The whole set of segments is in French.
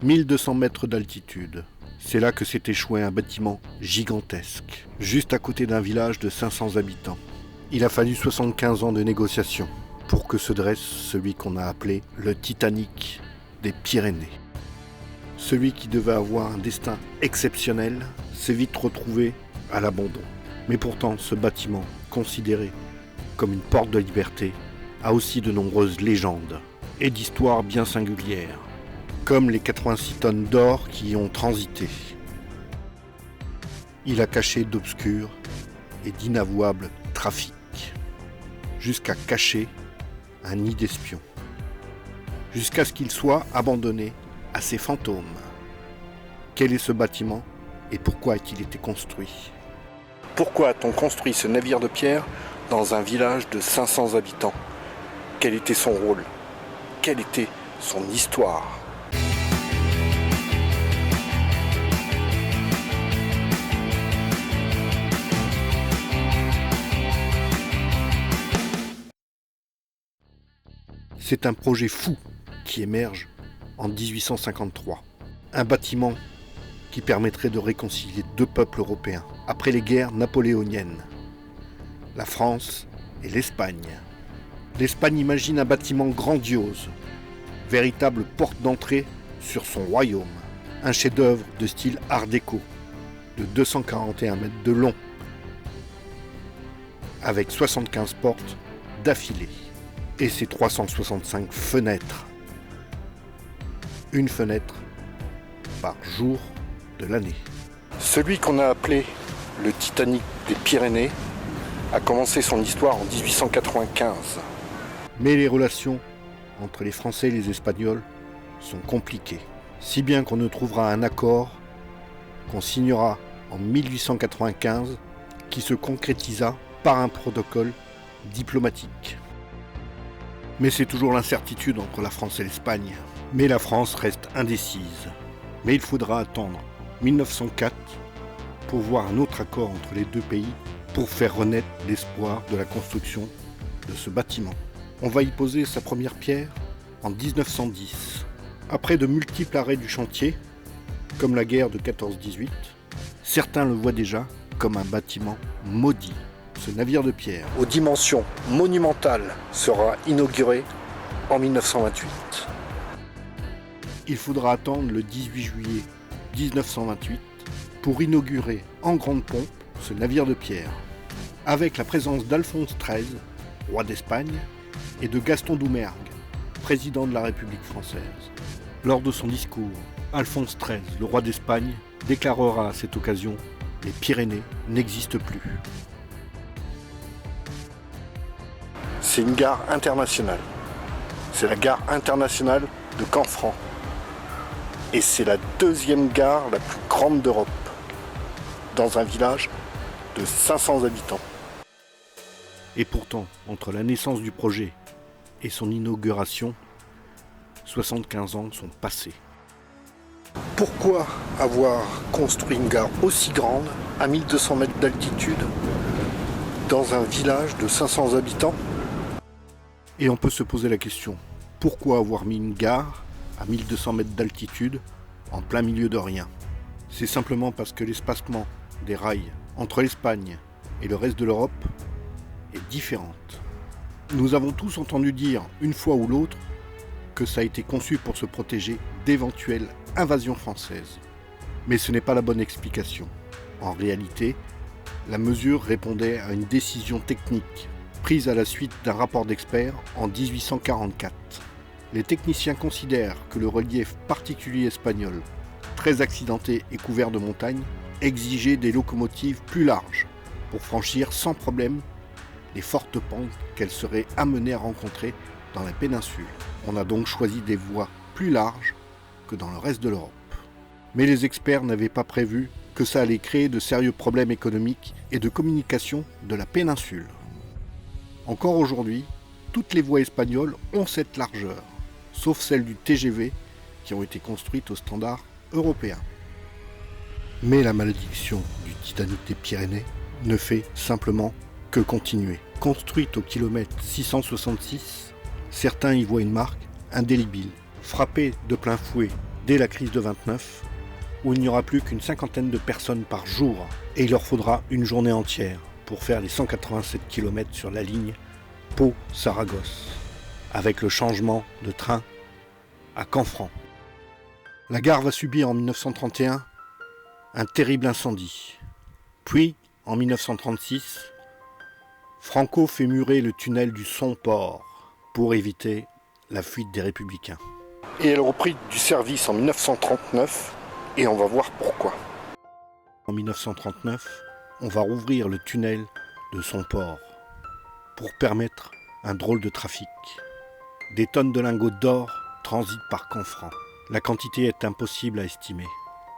1200 mètres d'altitude. C'est là que s'est échoué un bâtiment gigantesque, juste à côté d'un village de 500 habitants. Il a fallu 75 ans de négociations pour que se dresse celui qu'on a appelé le Titanic des Pyrénées. Celui qui devait avoir un destin exceptionnel s'est vite retrouvé à l'abandon. Mais pourtant, ce bâtiment, considéré comme une porte de liberté, a aussi de nombreuses légendes et d'histoires bien singulières, comme les 86 tonnes d'or qui y ont transité. Il a caché d'obscurs et d'inavouables trafics, jusqu'à cacher un nid d'espions, jusqu'à ce qu'il soit abandonné à ses fantômes. Quel est ce bâtiment et pourquoi a-t-il été construit ? Pourquoi a-t-on construit ce navire de pierre dans un village de 500 habitants ? Quel était son rôle ? Quelle était son histoire ? C'est un projet fou qui émerge en 1853. Un bâtiment qui permettrait de réconcilier deux peuples européens après les guerres napoléoniennes, la France et l'Espagne. L'Espagne imagine un bâtiment grandiose, véritable porte d'entrée sur son royaume, un chef-d'œuvre de style art déco de 241 mètres de long, avec 75 portes d'affilée et ses 365 fenêtres. Une fenêtre par jour de l'année. Celui qu'on a appelé le Titanic des Pyrénées a commencé son histoire en 1895. Mais les relations entre les Français et les Espagnols sont compliquées, si bien qu'on ne trouvera un accord qu'on signera en 1895 qui se concrétisa par un protocole diplomatique. Mais c'est toujours l'incertitude entre la France et l'Espagne. Mais la France reste indécise. Mais il faudra attendre 1904 pour voir un autre accord entre les deux pays pour faire renaître l'espoir de la construction de ce bâtiment. On va y poser sa première pierre en 1910. Après de multiples arrêts du chantier, comme la guerre de 14-18, certains le voient déjà comme un bâtiment maudit. Ce navire de pierre, aux dimensions monumentales, sera inauguré en 1928. Il faudra attendre le 18 juillet 1928 pour inaugurer en grande pompe ce navire de pierre, avec la présence d'Alphonse XIII, roi d'Espagne, et de Gaston Doumergue, président de la République française. Lors de son discours, Alphonse XIII, le roi d'Espagne, déclarera à cette occasion « Les Pyrénées n'existent plus ». C'est une gare internationale. C'est la gare internationale de Canfranc. Et c'est la deuxième gare la plus grande d'Europe, dans un village de 500 habitants. Et pourtant, entre la naissance du projet et son inauguration, 75 ans sont passés. Pourquoi avoir construit une gare aussi grande, à 1200 mètres d'altitude, dans un village de 500 habitants ? Et on peut se poser la question, pourquoi avoir mis une gare à 1200 mètres d'altitude en plein milieu de rien ? C'est simplement parce que l'espacement des rails entre l'Espagne et le reste de l'Europe est différente. Nous avons tous entendu dire, une fois ou l'autre, que ça a été conçu pour se protéger d'éventuelles invasions françaises. Mais ce n'est pas la bonne explication. En réalité, la mesure répondait à une décision technique prise à la suite d'un rapport d'experts en 1844. Les techniciens considèrent que le relief particulier espagnol, très accidenté et couvert de montagnes, exigeait des locomotives plus larges pour franchir sans problème les fortes pentes qu'elles seraient amenées à rencontrer dans la péninsule. On a donc choisi des voies plus larges que dans le reste de l'Europe. Mais les experts n'avaient pas prévu que ça allait créer de sérieux problèmes économiques et de communication de la péninsule. Encore aujourd'hui, toutes les voies espagnoles ont cette largeur, sauf celles du TGV qui ont été construites au standard européen. Mais la malédiction du Titanic des Pyrénées ne fait simplement que continuer. Construite au kilomètre 666, certains y voient une marque indélébile, frappée de plein fouet dès la crise de 29, où il n'y aura plus qu'une cinquantaine de personnes par jour, et il leur faudra une journée entière pour faire les 187 km sur la ligne Pau-Saragosse, avec le changement de train à Canfranc. La gare va subir en 1931 un terrible incendie. Puis, en 1936, Franco fait murer le tunnel du Somport pour éviter la fuite des Républicains. Et elle reprit du service en 1939, et on va voir pourquoi. En 1939, on va rouvrir le tunnel de Somport pour permettre un drôle de trafic. Des tonnes de lingots d'or transitent par Canfranc. La quantité est impossible à estimer.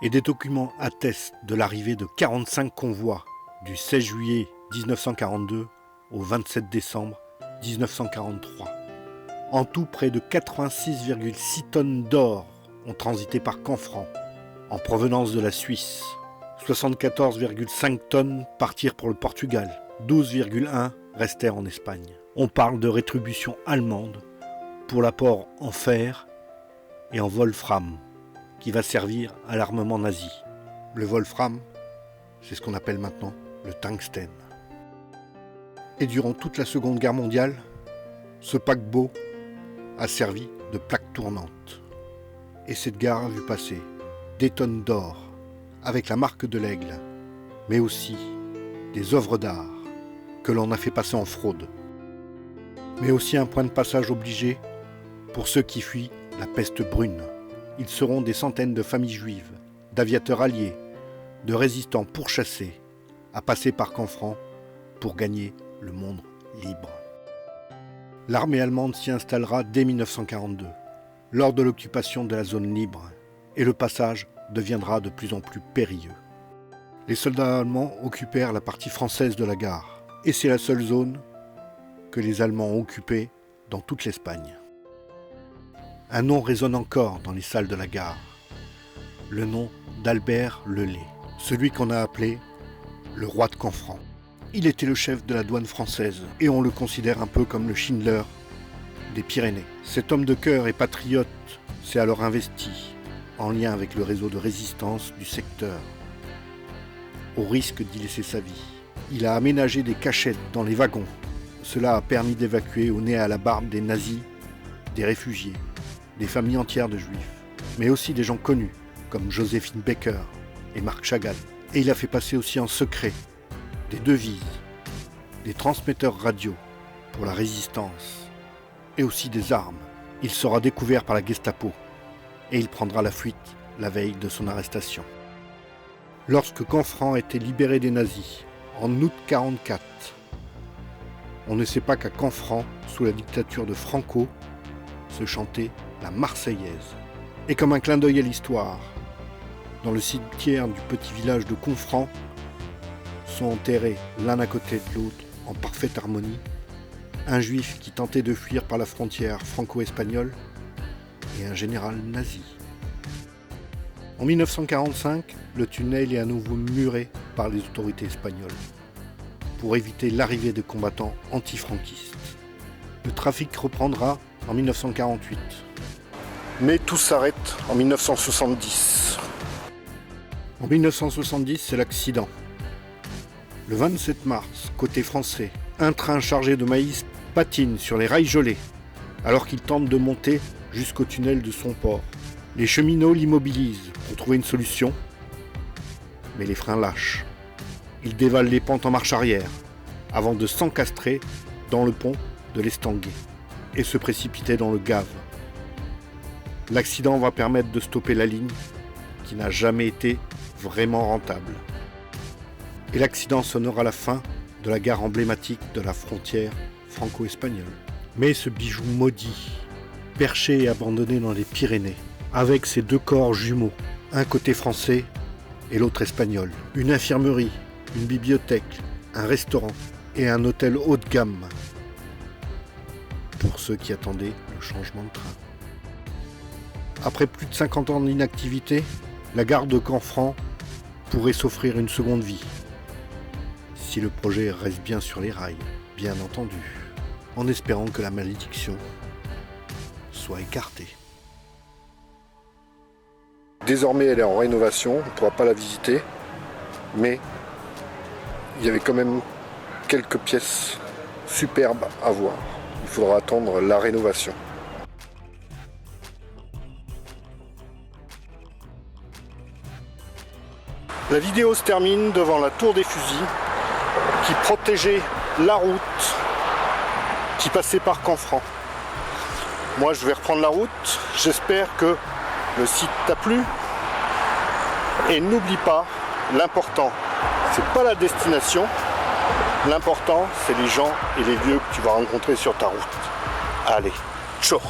Et des documents attestent de l'arrivée de 45 convois du 16 juillet 1942 au 27 décembre 1943. En tout, près de 86,6 tonnes d'or ont transité par Canfranc, en provenance de la Suisse. 74,5 tonnes partirent pour le Portugal, 12,1 restèrent en Espagne. On parle de rétribution allemande pour l'apport en fer et en wolfram, qui va servir à l'armement nazi. Le wolfram, c'est ce qu'on appelle maintenant le tungstène. Et durant toute la Seconde Guerre mondiale, ce paquebot a servi de plaque tournante. Et cette gare a vu passer des tonnes d'or avec la marque de l'aigle, mais aussi des œuvres d'art que l'on a fait passer en fraude. Mais aussi un point de passage obligé pour ceux qui fuient la peste brune. Ils seront des centaines de familles juives, d'aviateurs alliés, de résistants pourchassés, à passer par Canfranc pour gagner le monde libre. L'armée allemande s'y installera dès 1942, lors de l'occupation de la zone libre, et le passage deviendra de plus en plus périlleux. Les soldats allemands occupèrent la partie française de la gare, et c'est la seule zone que les Allemands ont occupée dans toute l'Espagne. Un nom résonne encore dans les salles de la gare, le nom d'Albert Lelay, celui qu'on a appelé le roi de Canfranc. Il était le chef de la douane française, et on le considère un peu comme le Schindler des Pyrénées. Cet homme de cœur et patriote s'est alors investi en lien avec le réseau de résistance du secteur, au risque d'y laisser sa vie. Il a aménagé des cachettes dans les wagons. Cela a permis d'évacuer au nez à la barbe des nazis, des réfugiés, des familles entières de juifs, mais aussi des gens connus comme Joséphine Baker et Marc Chagall. Et il a fait passer aussi en secret des devises, des transmetteurs radio pour la résistance et aussi des armes. Il sera découvert par la Gestapo et il prendra la fuite la veille de son arrestation. Lorsque Canfranc a été libéré des nazis en août 1944, on ne sait pas qu'à Canfranc, sous la dictature de Franco, se chantait la Marseillaise. Et comme un clin d'œil à l'histoire, dans le cimetière du petit village de Confrant, sont enterrés l'un à côté de l'autre en parfaite harmonie, un juif qui tentait de fuir par la frontière franco-espagnole et un général nazi. En 1945, le tunnel est à nouveau muré par les autorités espagnoles pour éviter l'arrivée de combattants antifranquistes. Le trafic reprendra en 1948. Mais tout s'arrête en 1970. En 1970, c'est l'accident. Le 27 mars, côté français, un train chargé de maïs patine sur les rails gelés alors qu'il tente de monter jusqu'au tunnel de Somport. Les cheminots l'immobilisent pour trouver une solution, mais les freins lâchent. Il dévale les pentes en marche arrière avant de s'encastrer dans le pont de l'Estanguet et se précipiter dans le Gave. L'accident va permettre de stopper la ligne qui n'a jamais été vraiment rentable. Et l'accident sonnera la fin de la gare emblématique de la frontière franco-espagnole. Mais ce bijou maudit, perché et abandonné dans les Pyrénées, avec ses deux corps jumeaux, un côté français et l'autre espagnol, une infirmerie, une bibliothèque, un restaurant et un hôtel haut de gamme, pour ceux qui attendaient le changement de train. Après plus de 50 ans d'inactivité, la gare de Canfranc pourrait s'offrir une seconde vie, si le projet reste bien sur les rails, bien entendu, en espérant que la malédiction soit écartée. Désormais, elle est en rénovation, on ne pourra pas la visiter, mais il y avait quand même quelques pièces superbes à voir. Il faudra attendre la rénovation. La vidéo se termine devant la tour des fusils qui protégeait la route qui passait par Canfranc. Moi je vais reprendre la route, j'espère que le site t'a plu et n'oublie pas, l'important c'est pas la destination, l'important c'est les gens et les lieux que tu vas rencontrer sur ta route. Allez, ciao!